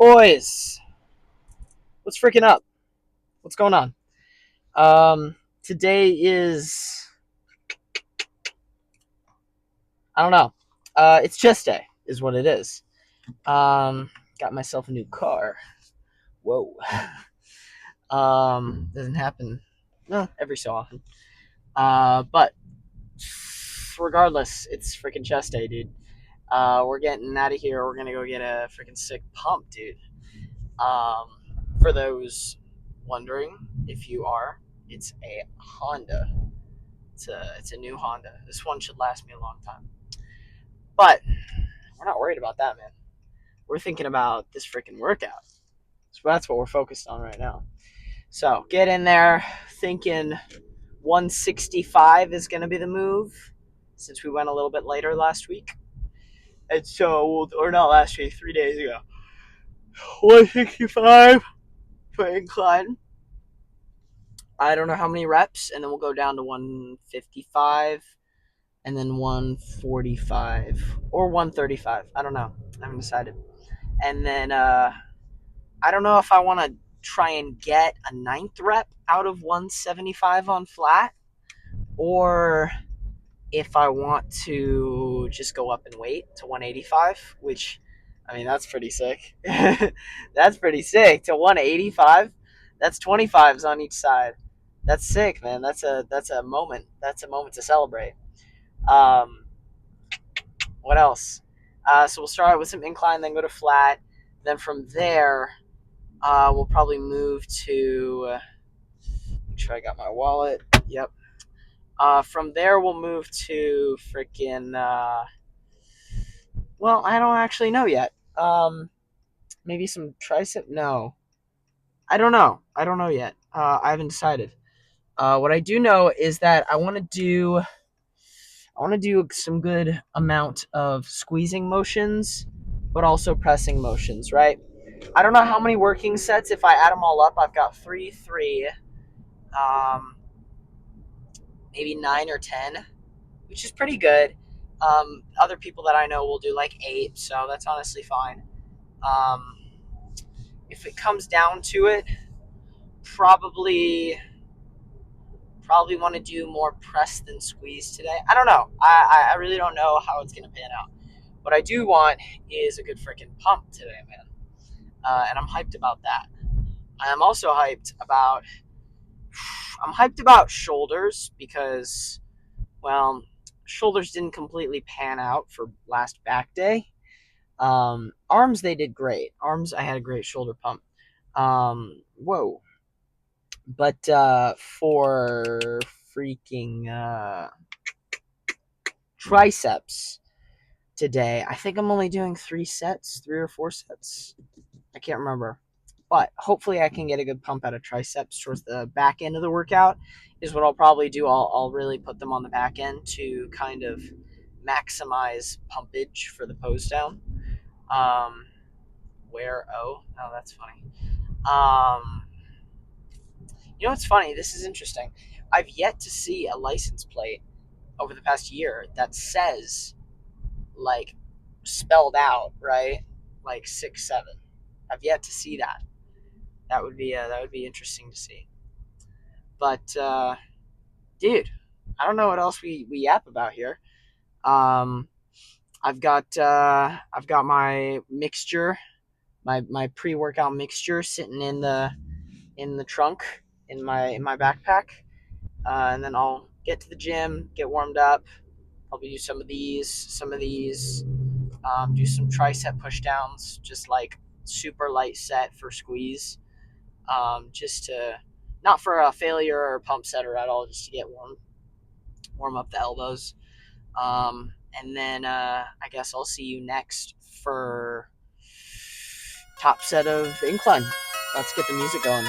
Boys, what's freaking up? What's going on? Today is, I don't know. It's chest day, is what it is. Got myself a new car. Whoa. Doesn't happen, every so often. But regardless, it's freaking chest day, dude. We're getting out of here. We're gonna go get a freaking sick pump, dude. Um, for those wondering, if you are, it's a Honda. It's a new Honda. This one should last me a long time. But we're not worried about that, man. We're thinking about this freaking workout. So that's what we're focused on right now. So get in there thinking 165 is going to be the move since we went a little bit later last week. And so, or not last week, 3 days ago. 165 for incline. I don't know how many reps, and then we'll go down to 155, and then 145, or 135. I don't know. I haven't decided. And then I don't know if I want to try and get a ninth rep out of 175 on flat, or if I want to just go up in weight to 185, which, I mean, that's pretty sick. That's pretty sick. To 185, that's 25s on each side. That's sick, man. That's a moment. That's a moment to celebrate. What else? So we'll start with some incline, then go to flat. Then from there, we'll probably move to. Make sure I got my wallet. Yep. From there, we'll move to freaking. Well, I don't actually know yet. Maybe some tricep. No, I don't know. I don't know yet. I haven't decided. What I do know is that I want to do some good amount of squeezing motions, but also pressing motions, right? I don't know how many working sets. If I add them all up, I've got 3, maybe 9 or 10, which is pretty good. Other people that I know will do like 8, so that's honestly fine. If it comes down to it, probably want to do more press than squeeze today. I don't know. I really don't know how it's going to pan out. What I do want is a good freaking pump today, man. And I'm hyped about that. I'm also hyped about shoulders because, well, shoulders didn't completely pan out for last back day. Arms, they did great. Arms, I had a great shoulder pump. Whoa. But for freaking triceps today, I think I'm only doing 3 or 4 sets. I can't remember. But hopefully I can get a good pump out of triceps towards the back end of the workout is what I'll probably do. I'll really put them on the back end to kind of maximize pumpage for the pose down. That's funny. You know what's funny? This is interesting. I've yet to see a license plate over the past year that says, like, spelled out, right? Like 6'7". I've yet to see that. That would be interesting to see. But dude, I don't know what else we yap about here. I've got my mixture, my pre-workout mixture sitting in the trunk in my backpack, and then I'll get to the gym, get warmed up. Probably do some of these, do some tricep push downs, just like super light set for squeeze, just to, not for a failure or pump setter at all, just to get warm up the elbows. And then I guess I'll see you next for top set of incline. Let's get the music going.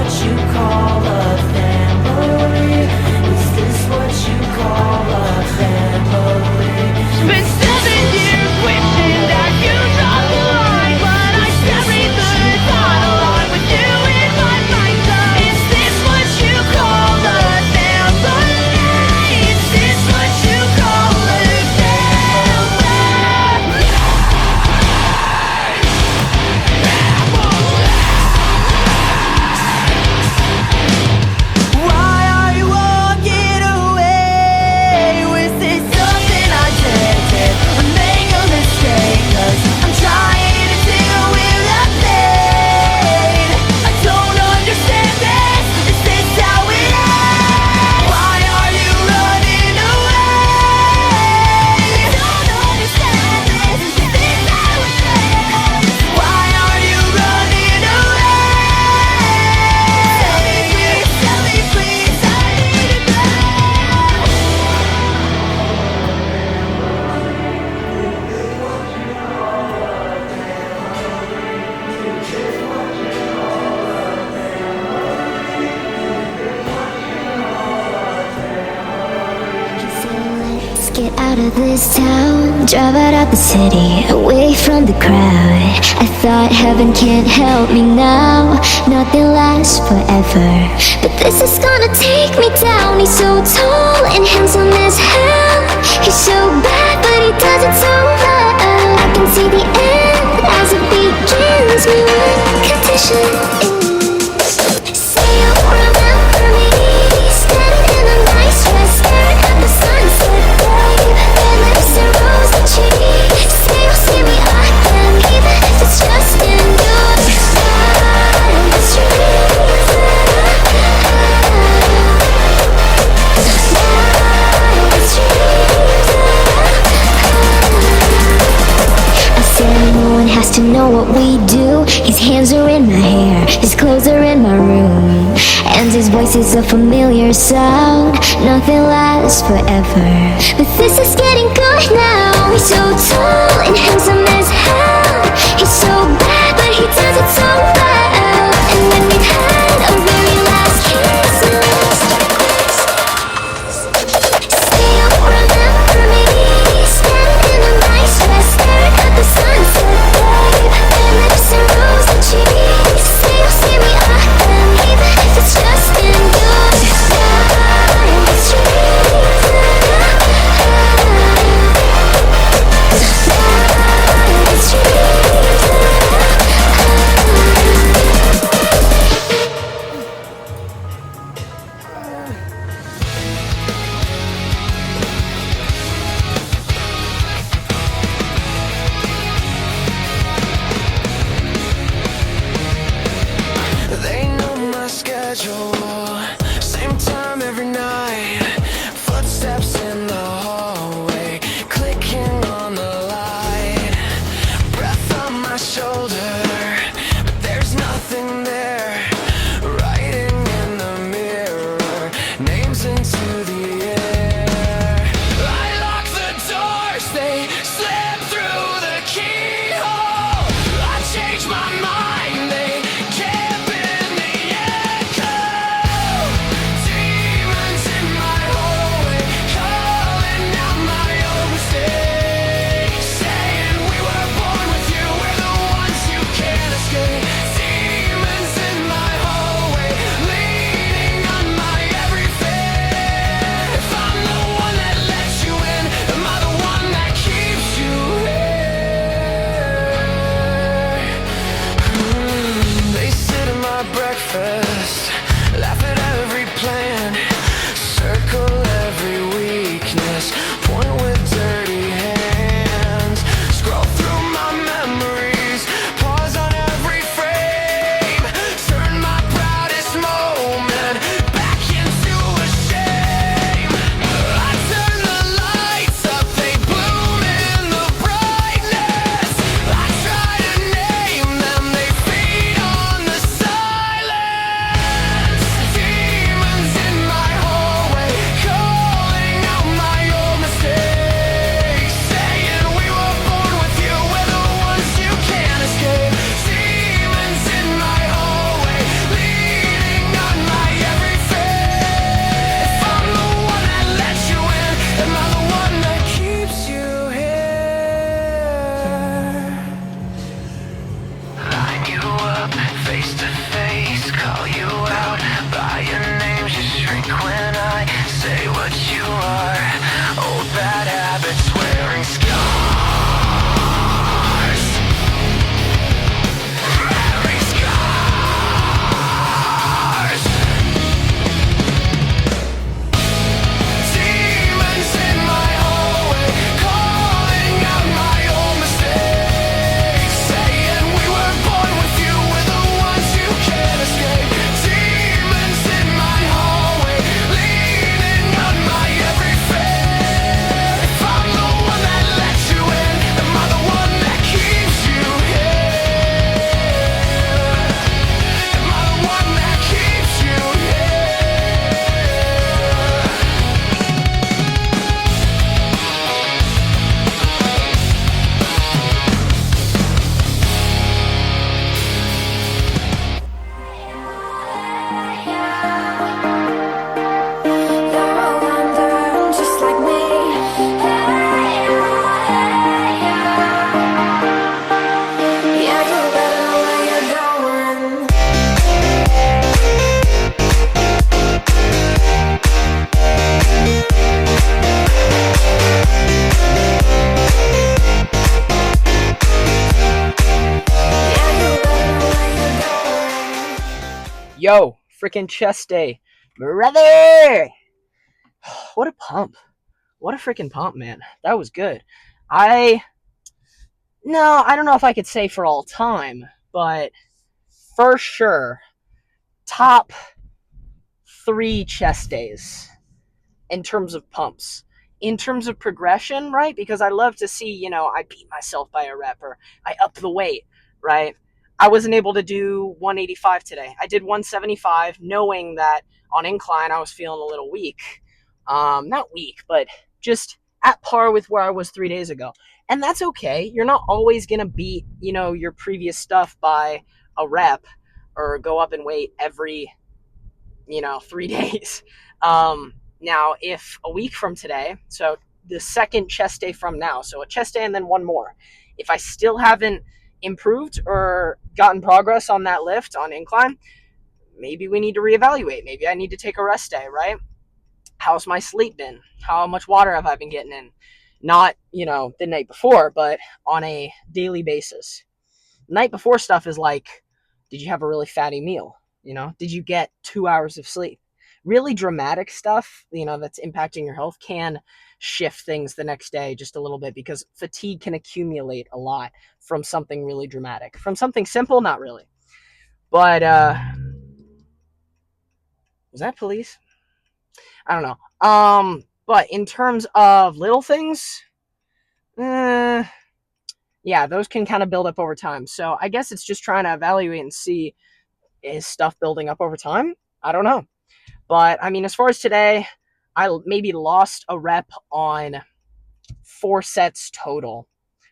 what you call a family? Is this what you call a family? Spent 7 years wishing that you dropped the line, but I carried the thought along with you in my mind. So is this what you call a family? Is this what you call a family? Why are you walking away? Was this something I did? I make a mistake, 'cause I'm trying to deal with the pain. I don't understand this. Is this how it ends? Why are you running away? I don't understand this. Is this how it ends? Why are you running away? Tell me please, I need to know. Let's get out of this town, drive out of the city, away from the crowd. I thought heaven can't help me now, nothing lasts forever. But this is gonna take me down. He's so tall and handsome as hell. He's so bad, but he does it so well. I can see the end as it begins. Me one condition is, say you'll remember me, standing in a nice dress, staring at the sunset, babe. Red lips and rosy cheeks. Say you'll see me again, even if it's just in your wildest dreams. Wildest dreams. I said no one has to know what we do. His hands are in my hair, his clothes are in my room, and his voice is a familiar sound. Nothing lasts forever, but this is getting good now. He's so tall and handsome as hell. He's so bad, but he does it so well. And when we've had a very last kiss, say you'll remember me, standing in a nice dress, staring at the sunset, babe. Red lips and rosy cheeks. Say you'll see me again, even if it's just in your wildest dreams. Wildest dreams. They know my schedule, same time every night. Footsteps in the hallway, clicking on the light. Breath on my shoulder, but there's nothing there. Writing in the mirror, names into the air. I lock the doors, they slip through the keyhole. I change my mind, they can't bend the echo. Yo, freaking chest day. Brother! What a pump. What a freaking pump, man. That was good. I don't know if I could say for all time, but for sure, top 3 chest days in terms of pumps. In terms of progression, right? Because I love to see, I beat myself by a rep or I up the weight, right? I wasn't able to do 185 today. I did 175, knowing that on incline I was feeling a little weak. Not weak, but just at par with where I was 3 days ago. And that's okay. You're not always going to beat, your previous stuff by a rep or go up in weight every, 3 days. Now, if a week from today, so the second chest day from now, so a chest day and then one more, if I still haven't improved or gotten progress on that lift on incline, maybe we need to reevaluate. Maybe I need to take a rest day, right? How's my sleep been? How much water have I been getting in? Not, the night before, but on a daily basis. Night before stuff is like, did you have a really fatty meal? Did you get 2 hours of sleep? Really dramatic stuff, that's impacting your health can shift things the next day just a little bit because fatigue can accumulate a lot from something really dramatic. From something simple, not really. But, was that police? I don't know. But in terms of little things, yeah, those can kind of build up over time. So I guess it's just trying to evaluate and see, is stuff building up over time? I don't know. But, I mean, as far as today, I maybe lost a rep on 4 sets total,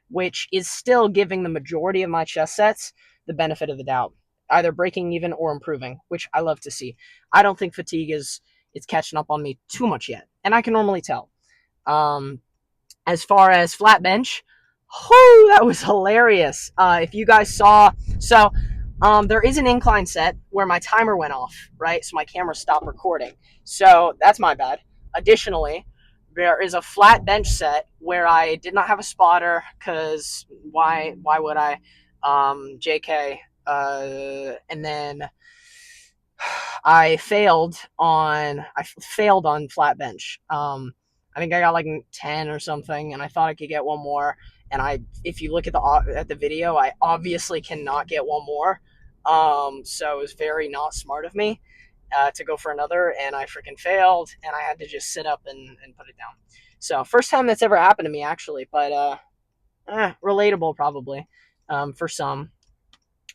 which is still giving the majority of my chest sets the benefit of the doubt, either breaking even or improving, which I love to see. I don't think fatigue it's catching up on me too much yet, and I can normally tell. As far as flat bench, that was hilarious. If you guys saw, so there is an incline set where my timer went off, right? So my camera stopped recording. So that's my bad. Additionally, there is a flat bench set where I did not have a spotter because why would I? JK. And then I failed on flat bench. I think I got like 10 or something, and I thought I could get one more. And if you look at the video, I obviously cannot get one more. So it was very not smart of me to go for another, and I freaking failed, and I had to just sit up and put it down. So first time that's ever happened to me, actually, but relatable probably for some.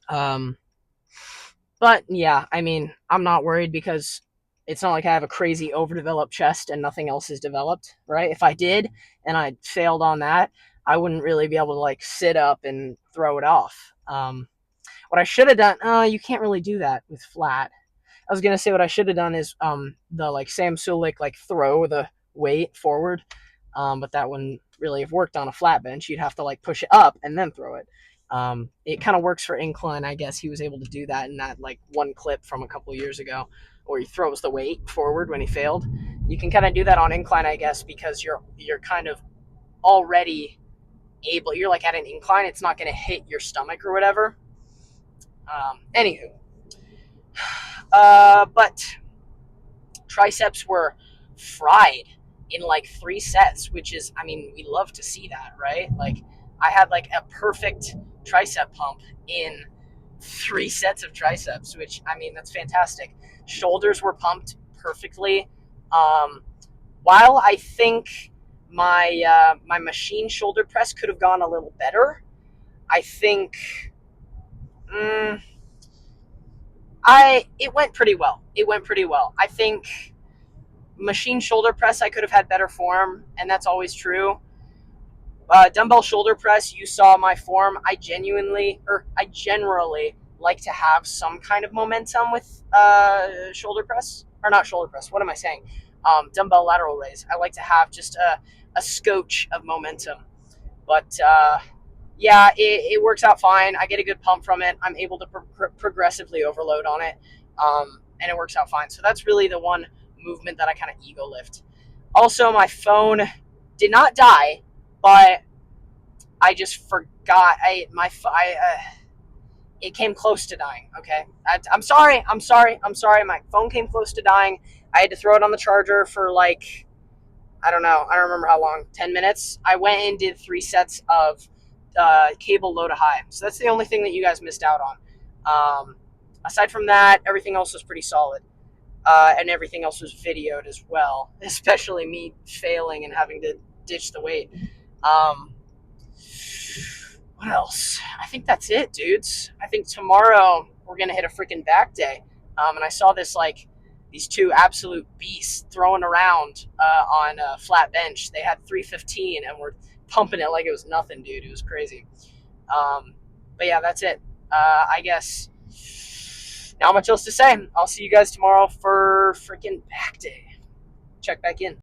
But yeah, I mean, I'm not worried because it's not like I have a crazy overdeveloped chest and nothing else is developed, right? If I did and I failed on that, I wouldn't really be able to like sit up and throw it off. What I should have done, you can't really do that with flat. I was gonna say what I should have done is the like Sam Sulek like throw the weight forward, but that wouldn't really have worked on a flat bench. You'd have to like push it up and then throw it. It kind of works for incline, I guess. He was able to do that in that like one clip from a couple of years ago, where he throws the weight forward when he failed. You can kind of do that on incline, I guess, because you're kind of already able. You're like at an incline; it's not going to hit your stomach or whatever. Anywho, but triceps were fried in like 3 sets, which is, I mean, we love to see that, right? Like I had like a perfect tricep pump in 3 sets of triceps, which, I mean, that's fantastic. Shoulders were pumped perfectly. While I think my machine shoulder press could have gone a little better, I think it went pretty well. I think machine shoulder press, I could have had better form, and that's always true. Dumbbell shoulder press, you saw my form. I generally like to have some kind of momentum with shoulder press, or not shoulder press. What am I saying? Dumbbell lateral raise. I like to have just a scotch of momentum, but yeah, it works out fine. I get a good pump from it. I'm able to progressively overload on it, and it works out fine. So that's really the one movement that I kind of ego lift. Also, my phone did not die, but I just forgot. it came close to dying. Okay, I'm sorry. My phone came close to dying. I had to throw it on the charger for like, I don't know. I don't remember how long. 10 minutes. I went and did 3 sets of cable low to high. So that's the only thing that you guys missed out on. Aside from that, everything else was pretty solid. And everything else was videoed as well, especially me failing and having to ditch the weight. What else? I think that's it, dudes. I think tomorrow we're gonna hit a freaking back day. And I saw these 2 absolute beasts throwing around on a flat bench. They had 315 and were pumping it like it was nothing, dude. It was crazy. But yeah, that's it. I guess not much else to say. I'll see you guys tomorrow for freaking back day. Check back in.